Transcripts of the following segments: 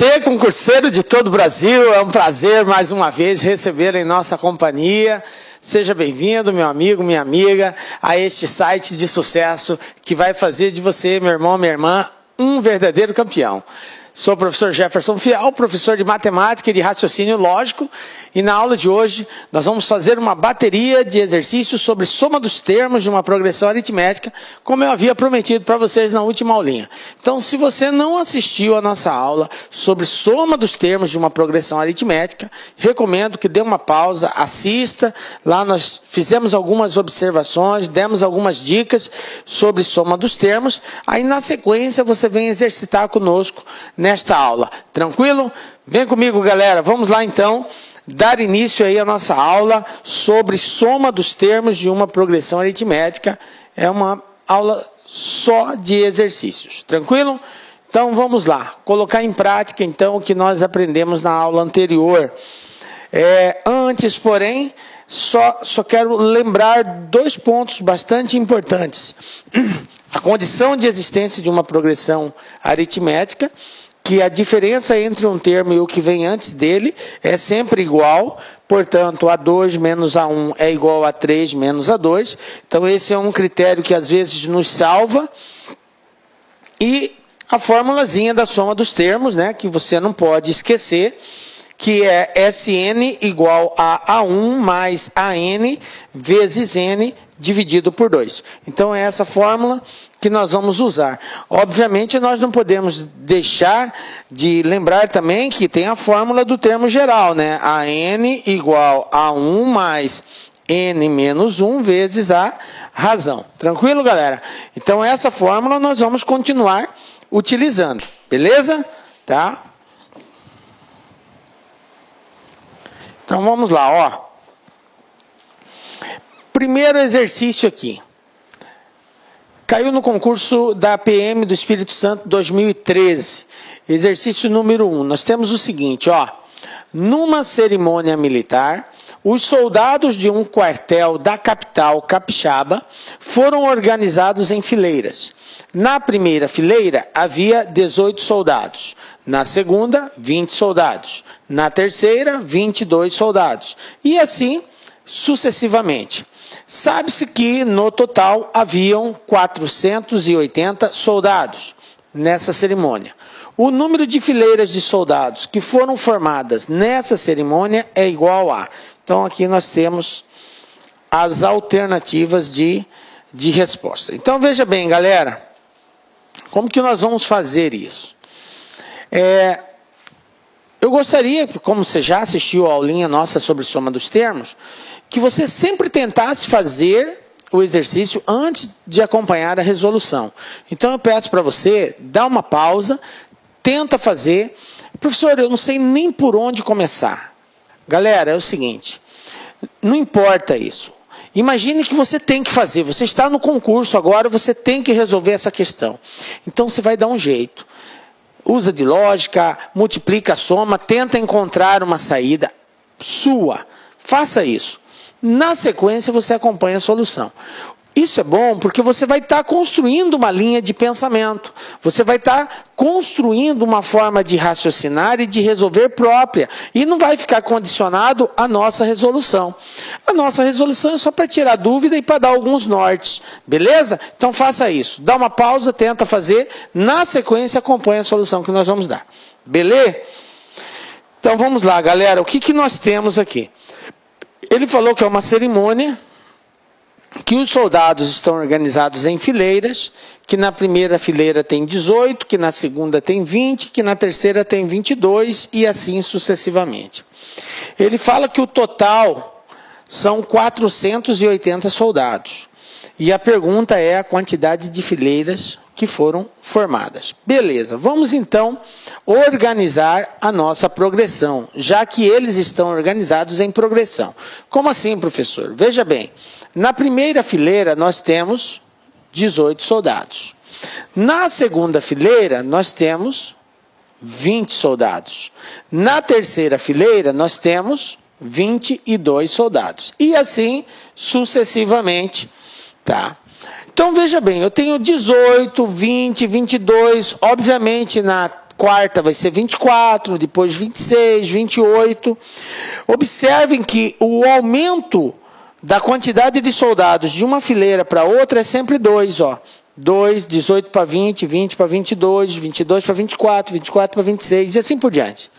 você, concurseiro de todo o Brasil, é um prazer mais uma vez receber em nossa companhia. Seja bem-vindo, meu amigo, minha amiga, a este site de sucesso que vai fazer de você, meu irmão, minha irmã, um verdadeiro campeão. Sou o professor Jefferson Fial, professor de matemática e de raciocínio lógico, e na aula de hoje nós vamos fazer uma bateria de exercícios sobre soma dos termos de uma progressão aritmética, como eu havia prometido para vocês na última aulinha. Então, se você não assistiu a nossa aula sobre soma dos termos de uma progressão aritmética, recomendo que dê uma pausa, assista. Lá nós fizemos algumas observações, demos algumas dicas sobre soma dos termos. Aí na sequência você vem exercitar conosco nesta aula. Tranquilo? Vem comigo, galera. Vamos lá então dar início aí à nossa aula sobre soma dos termos de uma progressão aritmética. É uma aula só de exercícios. Tranquilo? Então vamos lá. Colocar em prática então o que nós aprendemos na aula anterior. Antes, porém, só quero lembrar dois pontos bastante importantes. A condição de existência de uma progressão aritmética, que a diferença entre um termo e o que vem antes dele é sempre igual, portanto, A2 menos A1 é igual a 3 menos A2. Então, esse é um critério que às vezes nos salva. E a formulazinha da soma dos termos, né, que você não pode esquecer, que é Sn igual a A1 mais AN vezes N dividido por 2. Então, é essa fórmula que nós vamos usar. Obviamente, nós não podemos deixar de lembrar também que tem a fórmula do termo geral, né? AN igual a 1 mais N menos 1 vezes a razão. Tranquilo, galera? Então, essa fórmula nós vamos continuar utilizando. Beleza? Tá? Então, vamos lá, ó. Primeiro exercício aqui. Caiu no concurso da PM do Espírito Santo 2013. Exercício número 1. Nós temos o seguinte, ó. Numa cerimônia militar, os soldados de um quartel da capital capixaba foram organizados em fileiras. Na primeira fileira havia 18 soldados. Na segunda, 20 soldados. Na terceira, 22 soldados. E assim sucessivamente. Sabe-se que, no total, haviam 480 soldados nessa cerimônia. O número de fileiras de soldados que foram formadas nessa cerimônia é igual a... Então, aqui nós temos as alternativas de resposta. Então, veja bem, galera, como que nós vamos fazer isso? Eu gostaria, como você já assistiu a aulinha nossa sobre soma dos termos, que você sempre tentasse fazer o exercício antes de acompanhar a resolução. Então eu peço para você, dá uma pausa, tenta fazer. Professor, eu não sei nem por onde começar. Galera, é o seguinte, não importa isso. Imagine que você tem que fazer, você está no concurso agora, você tem que resolver essa questão. Então você vai dar um jeito. Usa de lógica, multiplica a soma, tenta encontrar uma saída sua. Faça isso. Na sequência, você acompanha a solução. Isso é bom porque você vai estar construindo uma linha de pensamento. Você vai estar construindo uma forma de raciocinar e de resolver própria. E não vai ficar condicionado à nossa resolução. A nossa resolução é só para tirar dúvida e para dar alguns nortes. Beleza? Então faça isso. Dá uma pausa, tenta fazer. Na sequência, acompanha a solução que nós vamos dar. Beleza? Então vamos lá, galera. O que nós temos aqui? Ele falou que é uma cerimônia, que os soldados estão organizados em fileiras, que na primeira fileira tem 18, que na segunda tem 20, que na terceira tem 22 e assim sucessivamente. Ele fala que o total são 480 soldados. E a pergunta é a quantidade de fileiras que foram formadas. Beleza, vamos então organizar a nossa progressão, já que eles estão organizados em progressão. Como assim, professor? Veja bem, na primeira fileira nós temos 18 soldados. Na segunda fileira nós temos 20 soldados. Na terceira fileira nós temos 22 soldados. E assim sucessivamente, tá? Então veja bem, eu tenho 18, 20, 22, obviamente na quarta vai ser 24, depois 26, 28. Observem que o aumento da quantidade de soldados de uma fileira para outra é sempre 2, ó. 2, 18 para 20, 20 para 22, 22 para 24, 24 para 26 e assim por diante.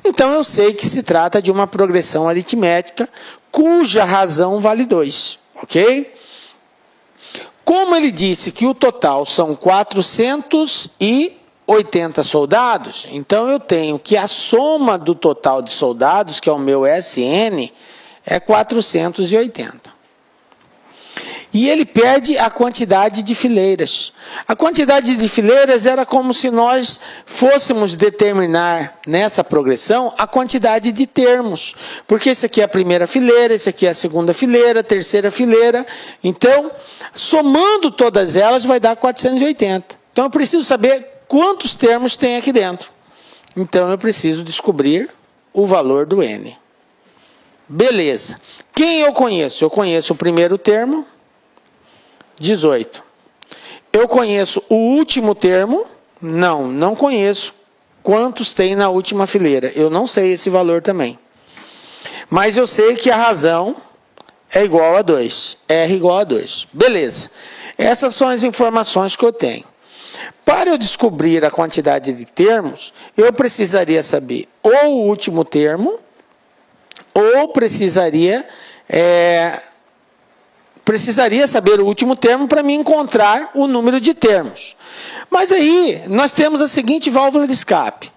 Então eu sei que se trata de uma progressão aritmética cuja razão vale 2, ok? Como ele disse que o total são 480 soldados, então eu tenho que a soma do total de soldados, que é o meu SN, é 480. E ele pede a quantidade de fileiras. A quantidade de fileiras era como se nós fôssemos determinar nessa progressão a quantidade de termos. Porque esse aqui é a primeira fileira, esse aqui é a segunda fileira, a terceira fileira. Então, somando todas elas vai dar 480. Então eu preciso saber quantos termos tem aqui dentro. Então eu preciso descobrir o valor do N. Beleza. Quem eu conheço? Eu conheço o primeiro termo, 18. Eu conheço o último termo? Não conheço quantos tem na última fileira. Eu não sei esse valor também. Mas eu sei que a razão é igual a 2. R igual a 2. Beleza. Essas são as informações que eu tenho. Para eu descobrir a quantidade de termos, eu precisaria saber ou o último termo, ou precisaria saber o último termo para me encontrar o número de termos. Mas aí nós temos a seguinte válvula de escape.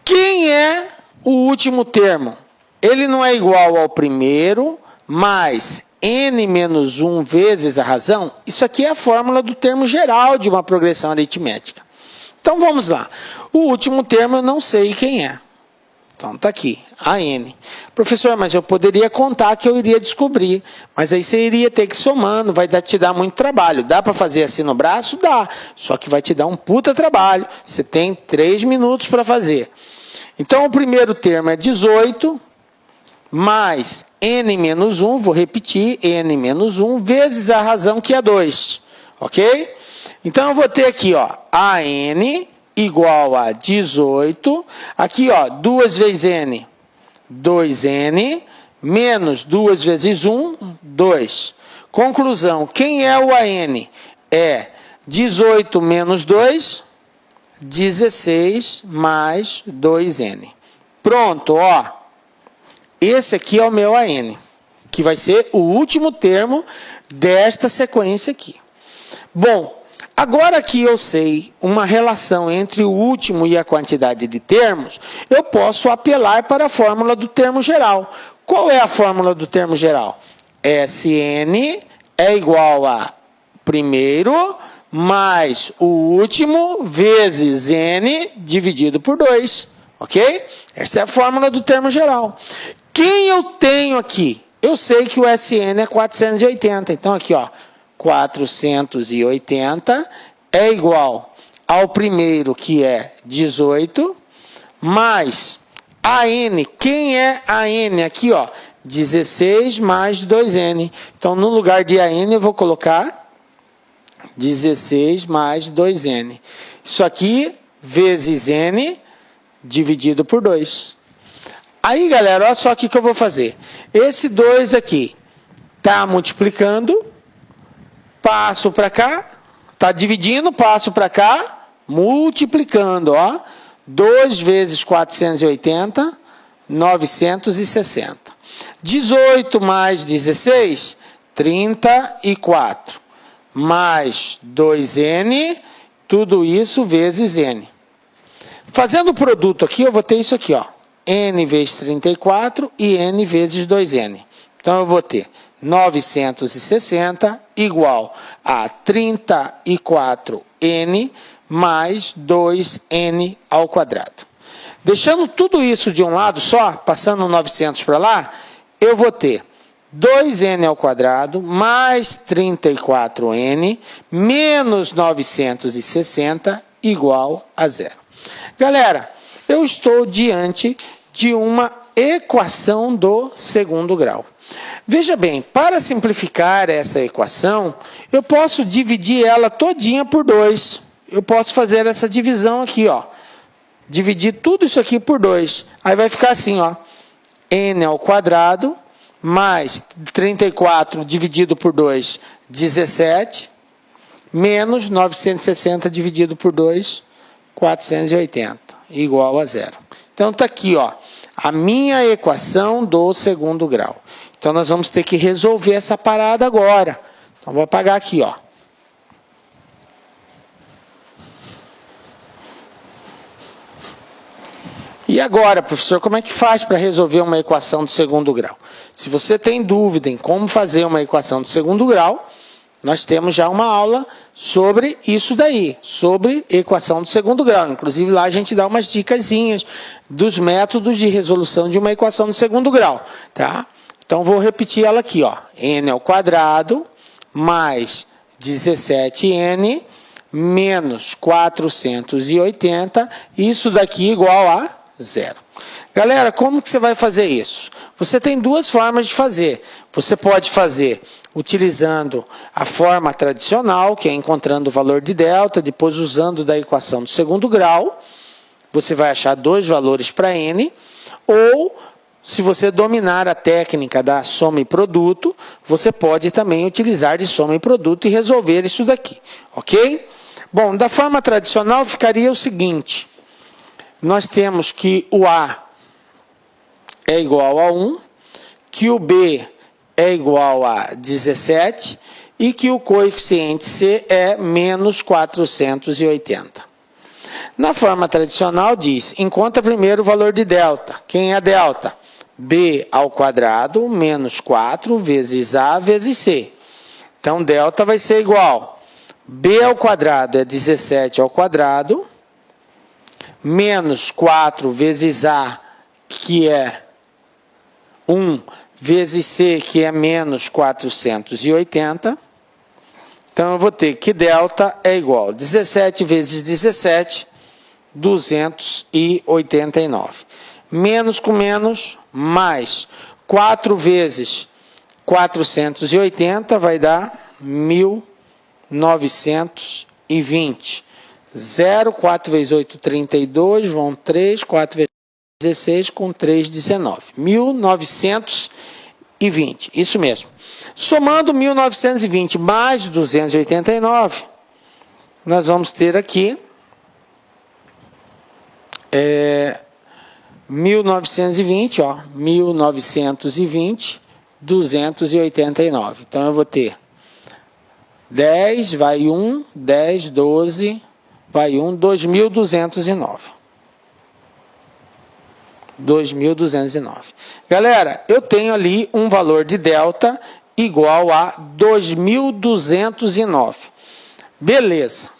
Quem é o último termo? Ele não é igual ao primeiro, mais n menos 1 vezes a razão. Isso aqui é a fórmula do termo geral de uma progressão aritmética. Então vamos lá. O último termo eu não sei quem é. Então está aqui, a n. Professor, mas eu poderia contar que eu iria descobrir. Mas aí você iria ter que ir somando, vai te dar muito trabalho. Dá para fazer assim no braço? Dá. Só que vai te dar um puta trabalho. Você tem 3 minutos para fazer. Então o primeiro termo é 18, mais n menos 1, vou repetir, n menos 1, vezes a razão que é 2. Ok? Então eu vou ter aqui, ó, a n igual a 18, aqui ó, 2 vezes n, 2n, menos 2 vezes 1, 2. Conclusão, quem é o AN? É 18 menos 2, 16 mais 2n. Pronto, ó. Esse aqui é o meu AN, que vai ser o último termo desta sequência aqui. Bom, agora que eu sei uma relação entre o último e a quantidade de termos, eu posso apelar para a fórmula do termo geral. Qual é a fórmula do termo geral? Sn é igual a primeiro mais o último vezes n dividido por 2. Ok? Essa é a fórmula do termo geral. Quem eu tenho aqui? Eu sei que o Sn é 480. Então aqui, ó. 480 é igual ao primeiro, que é 18, mais a n. Quem é a n? Aqui, ó, 16 mais 2n. Então, no lugar de a n, eu vou colocar 16 mais 2n. Isso aqui, vezes n, dividido por 2. Aí, galera, olha só o que eu vou fazer. Esse 2 aqui está multiplicando. Passo para cá, está dividindo, passo para cá, multiplicando, ó. 2 vezes 480, 960. 18 mais 16, 34. Mais 2n, tudo isso vezes n. Fazendo o produto aqui, eu vou ter isso aqui, ó. N vezes 34 e n vezes 2n. Então, eu vou ter 960 igual a 34n mais 2n ao quadrado. Deixando tudo isso de um lado só, passando 900 para lá, eu vou ter 2n ao quadrado mais 34n menos 960 igual a 0. Galera, eu estou diante de uma equação do segundo grau. Veja bem, para simplificar essa equação, eu posso dividir ela todinha por 2. Eu posso fazer essa divisão aqui, ó. dividir tudo isso aqui por 2. Aí vai ficar assim, ó. N ao quadrado mais 34 dividido por 2, 17, menos 960 dividido por 2, 480, igual a 0. Então está aqui, ó, a minha equação do segundo grau. Então nós vamos ter que resolver essa parada agora. Então vou apagar aqui, ó. E agora, professor, como é que faz para resolver uma equação do segundo grau? Se você tem dúvida em como fazer uma equação do segundo grau, nós temos já uma aula sobre isso daí, sobre equação do segundo grau. Inclusive lá a gente dá umas dicasinhas dos métodos de resolução de uma equação do segundo grau, tá? Então vou repetir ela aqui, ó. N ao quadrado mais 17n menos 480, isso daqui igual a 0. Galera, como que você vai fazer isso? Você tem duas formas de fazer. Você pode fazer utilizando a forma tradicional, que é encontrando o valor de delta, depois usando da equação do segundo grau, você vai achar dois valores para n, ou se você dominar a técnica da soma e produto, você pode também utilizar de soma e produto e resolver isso daqui, ok? Bom, da forma tradicional ficaria o seguinte: nós temos que o A é igual a 1, que o B é igual a 17 e que o coeficiente C é menos 480. Na forma tradicional diz, encontra primeiro o valor de delta. Quem é delta? B ao quadrado menos 4 vezes A vezes C. Então, delta vai ser igual. B ao quadrado é 17 ao quadrado, menos 4 vezes A, que é 1, vezes C, que é menos 480. Então, eu vou ter que delta é igual a 17 vezes 17, 289. Menos com menos, mais 4 vezes 480 vai dar 1920. 0, 4 vezes 8, 32, vão 3, 4 vezes 16, com 3, 19. 1920, isso mesmo. Somando 1920 mais 289, nós vamos ter aqui 1920, ó, 1920, 289. Então, eu vou ter 10, vai 1, 10, 12... vai 1, 2.209. 2.209. Galera, eu tenho ali um valor de delta igual a 2.209. Beleza.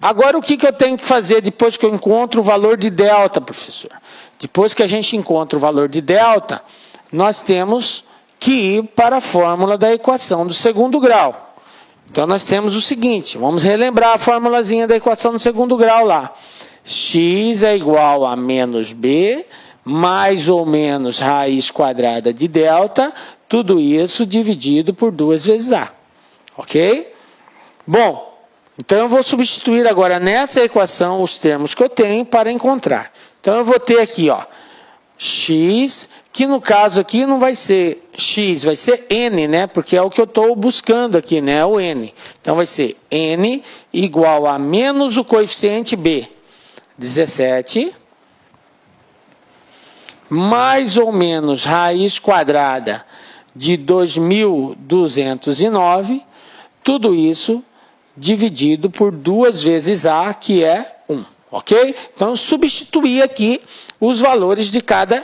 Agora, o que eu tenho que fazer depois que eu encontro o valor de delta, professor? Depois que a gente encontra o valor de delta, nós temos que ir para a fórmula da equação do segundo grau. Então, nós temos o seguinte, vamos relembrar a formulazinha da equação do segundo grau lá. X é igual a menos B, mais ou menos raiz quadrada de delta, tudo isso dividido por 2 vezes A. Ok? Bom, então eu vou substituir agora nessa equação os termos que eu tenho para encontrar. Então, eu vou ter aqui, ó, X, que no caso aqui não vai ser X, vai ser N, né? Porque é o que eu estou buscando aqui, né? O N. Então, vai ser N igual a menos o coeficiente B, 17, mais ou menos raiz quadrada de 2.209, tudo isso dividido por 2 vezes A, que é 1. Ok? Então, substituir aqui os valores de cada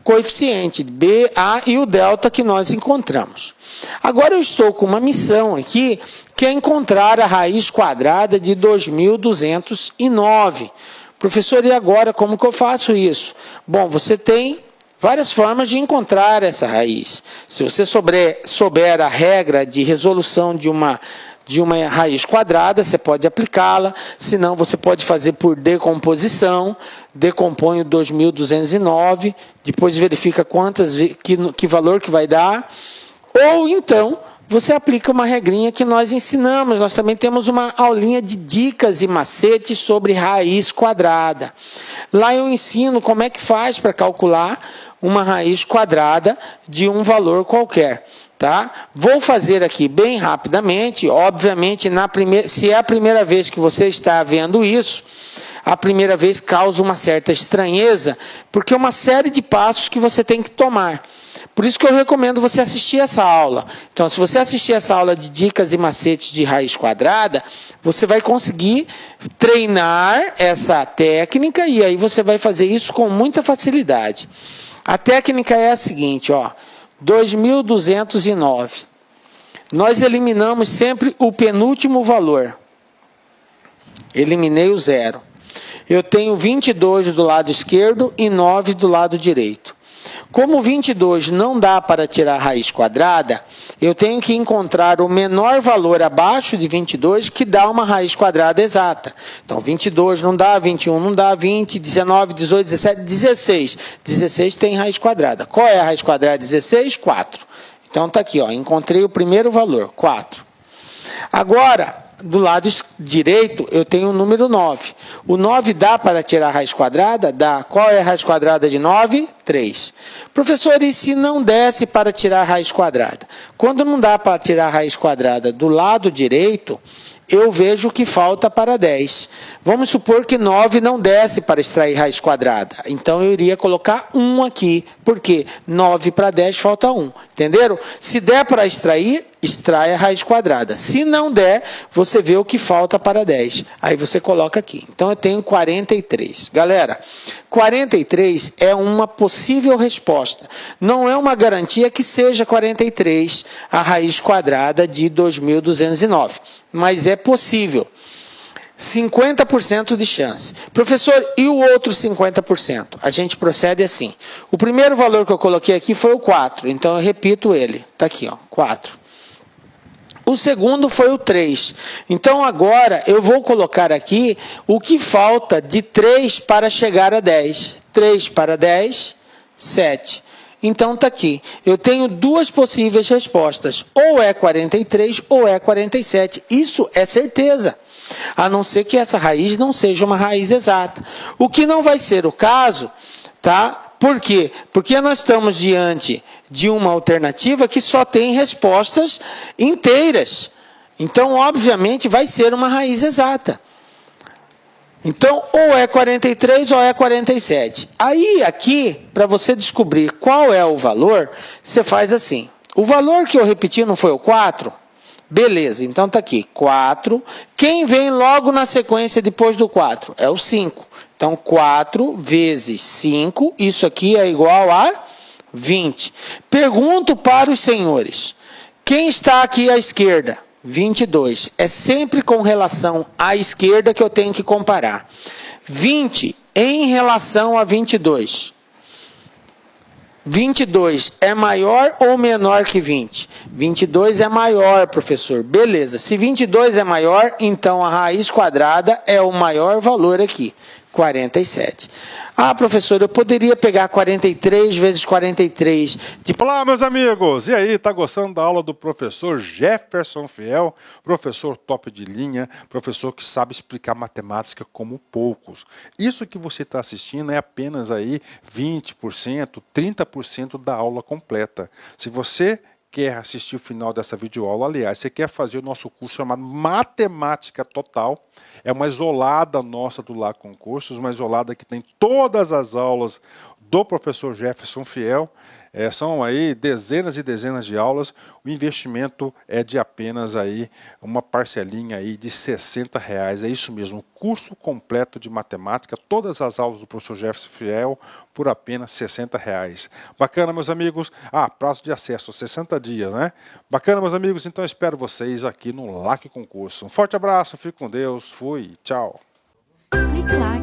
coeficiente, B, A e o delta que nós encontramos. Agora, eu estou com uma missão aqui, que é encontrar a raiz quadrada de 2.209. Professor, e agora como que eu faço isso? Bom, você tem várias formas de encontrar essa raiz. Se você souber a regra de resolução de uma raiz quadrada, você pode aplicá-la, se não, você pode fazer por decomposição, decompõe o 2.209, depois verifica que valor que vai dar, ou então, você aplica uma regrinha que nós ensinamos. Nós também temos uma aulinha de dicas e macetes sobre raiz quadrada. Lá eu ensino como é que faz para calcular uma raiz quadrada de um valor qualquer. Tá? Vou fazer aqui bem rapidamente. Obviamente, se é a primeira vez que você está vendo isso, a primeira vez causa uma certa estranheza, porque é uma série de passos que você tem que tomar. Por isso que eu recomendo você assistir essa aula. Então, se você assistir essa aula de dicas e macetes de raiz quadrada, você vai conseguir treinar essa técnica e aí você vai fazer isso com muita facilidade. A técnica é a seguinte, ó, 2.209. Nós eliminamos sempre o penúltimo valor. Eliminei o zero. Eu tenho 22 do lado esquerdo e 9 do lado direito. Como 22 não dá para tirar raiz quadrada, eu tenho que encontrar o menor valor abaixo de 22 que dá uma raiz quadrada exata. Então, 22 não dá, 21 não dá, 20, 19, 18, 17, 16. 16 tem raiz quadrada. Qual é a raiz quadrada de 16? 4. Então, está aqui, ó, encontrei o primeiro valor, 4. Agora, do lado direito, eu tenho o número 9. O 9 dá para tirar a raiz quadrada? Dá. Qual é a raiz quadrada de 9? 3. Professor, e se não desse para tirar a raiz quadrada? Quando não dá para tirar a raiz quadrada do lado direito, eu vejo que falta para 10. Vamos supor que 9 não desce para extrair raiz quadrada. Então, eu iria colocar 1 aqui. Por quê? 9 para 10 falta 1. Entenderam? Se der para extrair, extrai a raiz quadrada. Se não der, você vê o que falta para 10. Aí você coloca aqui. Então, eu tenho 43. Galera, 43 é uma possível resposta. Não é uma garantia que seja 43 a raiz quadrada de 2.209. Mas é possível. 50% de chance. Professor, e o outro 50%? A gente procede assim. O primeiro valor que eu coloquei aqui foi o 4. Então, eu repito ele. Está aqui, ó, 4. O segundo foi o 3. Então, agora, eu vou colocar aqui o que falta de 3 para chegar a 10. 3 para 10, 7. Então, está aqui. Eu tenho duas possíveis respostas. Ou é 43 ou é 47. Isso é certeza. A não ser que essa raiz não seja uma raiz exata. O que não vai ser o caso, tá? Por quê? Porque nós estamos diante de uma alternativa que só tem respostas inteiras. Então, obviamente, vai ser uma raiz exata. Então, ou é 43 ou é 47. Aí, aqui, para você descobrir qual é o valor, você faz assim. O valor que eu repeti não foi o 4? Beleza, então está aqui, 4. Quem vem logo na sequência depois do 4? É o 5. Então, 4 vezes 5, isso aqui é igual a 20. Pergunto para os senhores, quem está aqui à esquerda? 22. É sempre com relação à esquerda que eu tenho que comparar. 20 em relação a 22. 22 é maior ou menor que 20? 22 é maior, professor. Beleza. Se 22 é maior, então a raiz quadrada é o maior valor aqui. 47. Ah, professor, eu poderia pegar 43 vezes 43. Olá, meus amigos! E aí, tá gostando da aula do professor Jefferson Fiel? Professor top de linha, professor que sabe explicar matemática como poucos. Isso que você está assistindo é apenas aí 20%, 30% da aula completa. Se você quer assistir o final dessa videoaula, aliás, você quer fazer o nosso curso chamado Matemática Total, é uma isolada nossa do Lá Concursos, uma isolada que tem todas as aulas do professor Jefferson Fiel, são aí dezenas e dezenas de aulas, o investimento é de apenas aí uma parcelinha aí de R$60, é isso mesmo, curso completo de matemática, todas as aulas do professor Jefferson Fiel por apenas R$60. Bacana, meus amigos? Prazo de acesso, 60 dias, né? Bacana, meus amigos? Então eu espero vocês aqui no LAC Concurso. Um forte abraço, fique com Deus, fui, tchau. Clique lá.